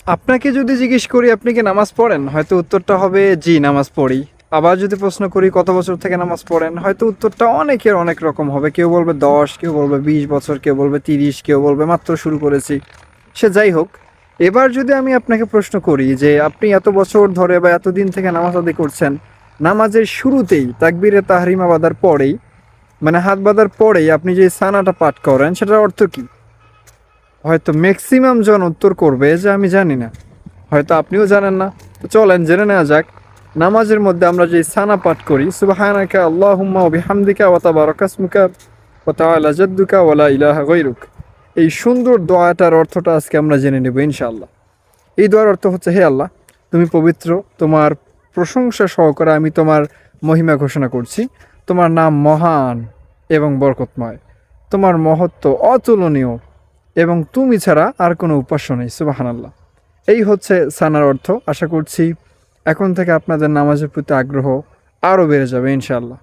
আপনাকে যদি জিজ্ঞেস করি আপনি কি নামাজ পড়েন, হয়তো উত্তরটা হবে জি নামাজ পড়ি। আবার যদি প্রশ্ন করি কত বছর থেকে নামাজ পড়েন, হয়তো উত্তরটা অনেকের অনেক রকম হবে। কেউ বলবে 10, কেউ বলবে 20 বছর, কেউ বলবে 30, কেউ বলবে মাত্র শুরু করেছি। সে যাই হোক, এবার যদি আমি আপনাকে প্রশ্ন করি যে আপনি এত বছর ধরে বা এতদিন থেকে নামাজ আদায় করছেন, নামাজের শুরুতেই তাকবীরে তাহরিমা বাঁধার পরেই, মানে হাত বাঁধার পরেই আপনি যে সানাটা পাঠ করেন সেটার অর্থ কি? হয়তো ম্যাক্সিমাম জন উত্তর করবে যে আমি জানি না। হয়তো আপনিও জানেন না। তো চলেন জেনে নেওয়া যাক। নামাজের মধ্যে আমরা যে সানা পাঠ করি, সুবহানাকা আল্লাহুম্মা ওয়া বিহামদিকা ওয়া তাবারাকা ইসমুকা ওয়া তাআলা জাদ্দুকা ওয়া লা ইলাহা গায়রুক, এই সুন্দর দোয়াটার অর্থটা আজকে আমরা জেনে নেব ইনশাআল্লাহ। এই দোয়ার অর্থ হচ্ছে, হে আল্লাহ, তুমি পবিত্র, তোমার প্রশংসা সহকারে আমি তোমার মহিমা ঘোষণা করছি। তোমার নাম মহান এবং বরকতময়, তোমার মহত্ব অতুলনীয় এবং তুমি ছাড়া আর কোনো উপাস্য নেই। সুবহানাল্লাহ। এই হচ্ছে সানার অর্থ। আশা করছি এখন থেকে আপনাদের নামাজের প্রতি আগ্রহ আরও বেড়ে যাবে ইনশাআল্লাহ।